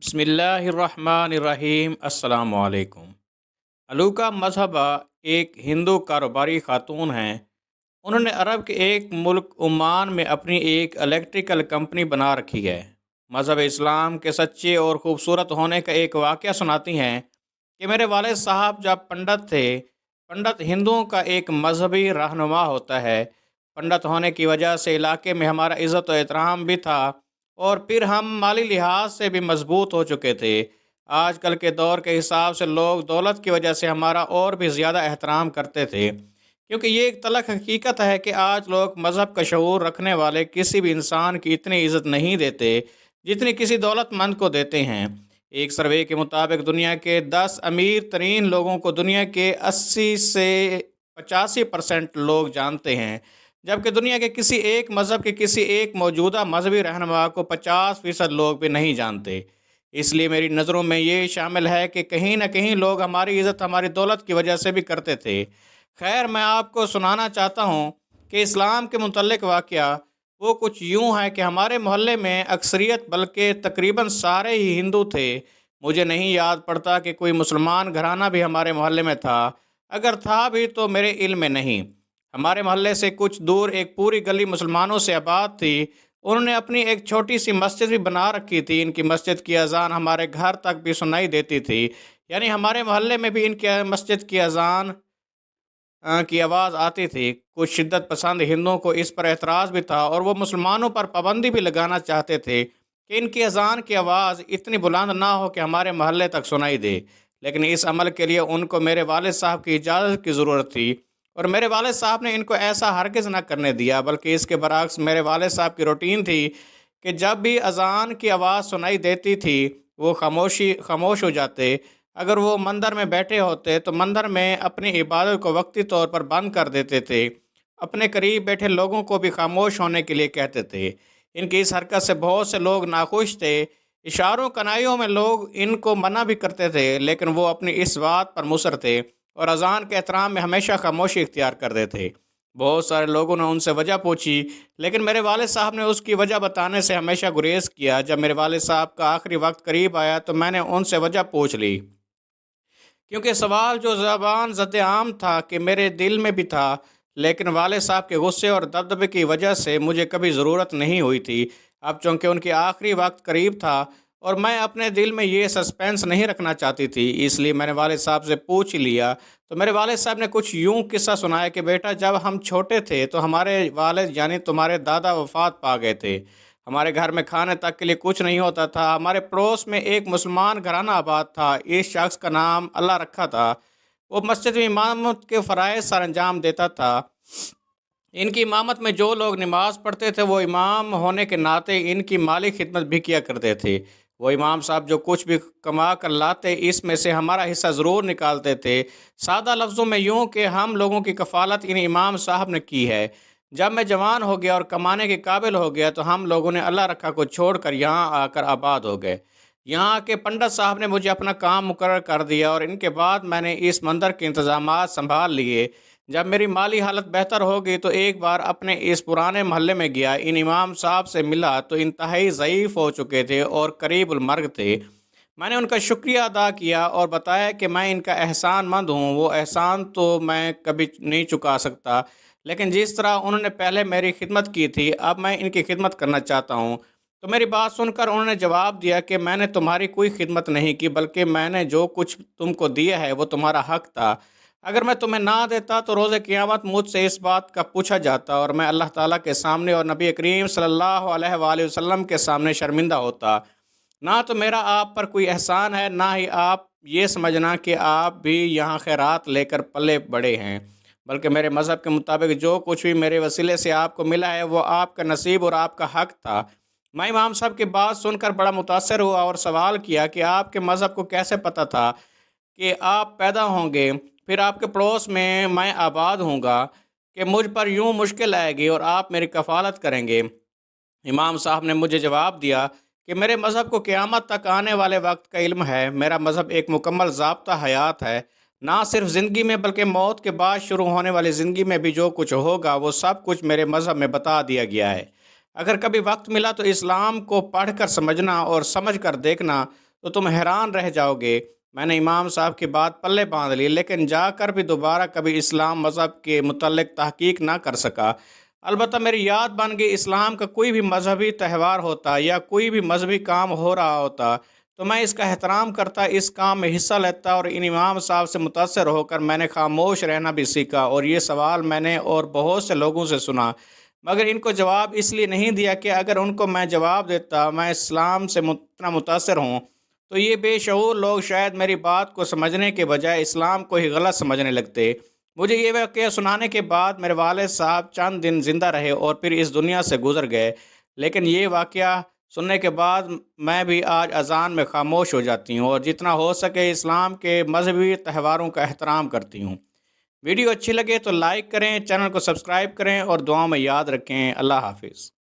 बिस्मिल्लाहिर्रहमानिर्रहीम। अस्सलाम वालेकुम। अलूका मजहबा एक हिंदू कारोबारी खातून हैं। उन्होंने अरब के एक मुल्क ओमान में अपनी एक इलेक्ट्रिकल कंपनी बना रखी है। मज़हब इस्लाम के सच्चे और ख़ूबसूरत होने का एक वाक़या सुनाती हैं कि मेरे वालिद साहब जब पंडित थे। पंडित हिंदुओं का एक मजहबी रहनुमा होता है। पंडित होने की वजह से इलाके में हमारा इज़्ज़त और एहतराम भी था, और फिर हम माली लिहाज से भी मजबूत हो चुके थे। आजकल के दौर के हिसाब से लोग दौलत की वजह से हमारा और भी ज़्यादा एहतराम करते थे, क्योंकि ये एक तलख़ हकीकत है कि आज लोग मज़हब का शऊर रखने वाले किसी भी इंसान की इतनी इज़्ज़त नहीं देते जितनी किसी दौलतमंद को देते हैं। एक सर्वे के मुताबिक दुनिया के 10 अमीर तरीन लोगों को दुनिया के 80 से 85% लोग जानते हैं, जबकि दुनिया के किसी एक मज़हब के किसी एक मौजूदा मजहबी रहनुमा को 50% लोग भी नहीं जानते। इसलिए मेरी नज़रों में ये शामिल है कि कहीं न कहीं लोग हमारी इज़्ज़त हमारी दौलत की वजह से भी करते थे। खैर, मैं आपको सुनाना चाहता हूँ कि इस्लाम के मुतल्लिक़ वाक़या वो कुछ यूँ है कि हमारे मोहल्ले में अक्सरियत बल्कि तकरीबन सारे ही हिंदू थे। मुझे नहीं याद पड़ता कि कोई मुसलमान घराना भी हमारे मोहल्ले में था। अगर था भी तो मेरे इल्म में नहीं। हमारे मोहल्ले से कुछ दूर एक पूरी गली मुसलमानों से आबाद थी। उन्होंने अपनी एक छोटी सी मस्जिद भी बना रखी थी। इनकी मस्जिद की अज़ान हमारे घर तक भी सुनाई देती थी। यानी हमारे मोहल्ले में भी इनकी मस्जिद की अज़ान की आवाज़ आती थी। कुछ शिद्दत पसंद हिंदुओं को इस पर एतराज़ भी था, और वो मुसलमानों पर पाबंदी भी लगाना चाहते थे कि इनकी अज़ान की आवाज़ इतनी बुलंद ना हो कि हमारे महल्ले तक सुनाई दे। लेकिन इस अमल के लिए उनको मेरे वालिद साहब की इजाज़त की ज़रूरत थी, और मेरे वालिद साहब ने इनको ऐसा हरगिज़ ना करने दिया। बल्कि इसके बरअक्स मेरे वालिद साहब की रूटीन थी कि जब भी अज़ान की आवाज़ सुनाई देती थी वो खामोश हो जाते। अगर वो मंदिर में बैठे होते तो मंदिर में अपनी इबादत को वक्ती तौर पर बंद कर देते थे। अपने करीब बैठे लोगों को भी खामोश होने के लिए कहते थे। इनकी इस हरकत से बहुत से लोग नाखुश थे। इशारों कनाइयों में लोग इनको मना भी करते थे, लेकिन वो अपनी इस बात पर मुसर थे और अज़ान के एहतराम में हमेशा खामोशी इख्तियार करते थे। बहुत सारे लोगों ने उनसे वजह पूछी, लेकिन मेरे वालिद साहब ने उसकी वजह बताने से हमेशा गुरेज किया। जब मेरे वालिद साहब का आखिरी वक्त करीब आया तो मैंने उनसे वजह पूछ ली, क्योंकि सवाल जो ज़बान ज़द-ए-आम था कि मेरे दिल में भी था, लेकिन वालिद साहब के गुस्से और दबदबे की वजह से मुझे कभी ज़रूरत नहीं हुई थी। अब चूँकि उनकी आखिरी वक्त करीब था और मैं अपने दिल में ये सस्पेंस नहीं रखना चाहती थी, इसलिए मैंने वालिद साहब से पूछ ही लिया। तो मेरे वालिद साहब ने कुछ यूँ किस्सा सुनाया कि बेटा, जब हम छोटे थे तो हमारे वालिद यानी तुम्हारे दादा वफ़ात पा गए थे। हमारे घर में खाने तक के लिए कुछ नहीं होता था। हमारे पड़ोस में एक मुसलमान घराना आबाद था। इस शख्स का नाम अल्लाह रखा था। वो मस्जिद में इमामत के फ़राइज़ सर अंजाम देता था। इनकी इमामत में जो लोग नमाज़ पढ़ते थे वो इमाम होने के नाते इनकी माली खिदमत भी किया करते थे। वो इमाम साहब जो कुछ भी कमा कर लाते, इसमें से हमारा हिस्सा ज़रूर निकालते थे। सादा लफ्ज़ों में यूँ कि हम लोगों की कफ़ालत इन इमाम साहब ने की है। जब मैं जवान हो गया और कमाने के काबिल हो गया तो हम लोगों ने अल्लाह रखा को छोड़कर यहाँ आकर आबाद हो गए। यहाँ के पंडित साहब ने मुझे अपना काम मुकर्रर कर दिया, और इनके बाद मैंने इस मंदिर के इंतज़ामात संभाल लिए। जब मेरी माली हालत बेहतर हो गई तो एक बार अपने इस पुराने मोहल्ले में गया। इन इमाम साहब से मिला तो इंतहाई ज़ईफ़ हो चुके थे और करीबुल मर्ग थे। मैंने उनका शुक्रिया अदा किया और बताया कि मैं इनका एहसानमंद हूँ। वो एहसान तो मैं कभी नहीं चुका सकता, लेकिन जिस तरह उन्होंने पहले मेरी खिदमत की थी, अब मैं इनकी खिदमत करना चाहता हूँ। तो मेरी बात सुनकर उन्होंने जवाब दिया कि मैंने तुम्हारी कोई खिदमत नहीं की, बल्कि मैंने जो कुछ तुमको दिया है वो तुम्हारा हक था। अगर मैं तुम्हें ना देता तो रोज़े क़यामत मुझसे इस बात का पूछा जाता, और मैं अल्लाह ताला के सामने और नबी करीम सल्लल्लाहु अलैहि वसल्लम के सामने शर्मिंदा होता। ना तो मेरा आप पर कोई एहसान है, ना ही आप ये समझना कि आप भी यहाँ खैरात लेकर पले बड़े हैं, बल्कि मेरे मज़हब के मुताबिक जो कुछ भी मेरे वसीले से आपको मिला है वो आपका नसीब और आपका हक था। मैं इमाम साहब की बात सुनकर बड़ा मुतासर हुआ और सवाल किया कि आपके मज़हब को कैसे पता था कि आप पैदा होंगे, फिर आपके पड़ोस में मैं आबाद हूँगा, कि मुझ पर यूँ मुश्किल आएगी और आप मेरी कफ़ालत करेंगे। इमाम साहब ने मुझे जवाब दिया कि मेरे मज़हब को क़यामत तक आने वाले वक्त का इल्म है। मेरा मज़हब एक मुकम्मल ज़ाब्ता हयात है। ना सिर्फ ज़िंदगी में बल्कि मौत के बाद शुरू होने वाली ज़िंदगी में भी जो कुछ होगा वो सब कुछ मेरे मज़हब में बता दिया गया है। अगर कभी वक्त मिला तो इस्लाम को पढ़ कर समझना और समझ कर देखना, تو تم حیران رہ جاؤ گے۔ میں نے امام صاحب کی بات پلے باندھ لی، لیکن جا کر بھی دوبارہ کبھی اسلام مذہب کے متعلق تحقیق نہ کر سکا۔ البتہ میری یاد بن گئی، اسلام کا کوئی بھی مذہبی تہوار ہوتا یا کوئی بھی مذہبی کام ہو رہا ہوتا تو میں اس کا احترام کرتا، اس کام میں حصہ لیتا، اور ان امام صاحب سے متاثر ہو کر میں نے خاموش رہنا بھی سیکھا۔ اور یہ سوال میں نے اور بہت سے لوگوں سے سنا، مگر ان کو جواب اس لیے نہیں دیا کہ اگر ان کو میں جواب دیتا میں اسلام سے اتنا متاثر ہوں تو یہ بے شعور لوگ شاید میری بات کو سمجھنے کے بجائے اسلام کو ہی غلط سمجھنے لگتے۔ مجھے یہ واقعہ سنانے کے بعد میرے والد صاحب چند دن زندہ رہے اور پھر اس دنیا سے گزر گئے، لیکن یہ واقعہ سننے کے بعد میں بھی آج اذان میں خاموش ہو جاتی ہوں اور جتنا ہو سکے اسلام کے مذہبی تہواروں کا احترام کرتی ہوں۔ ویڈیو اچھی لگے تو لائک کریں، چینل کو سبسکرائب کریں اور دعاؤں میں یاد رکھیں۔ اللہ حافظ۔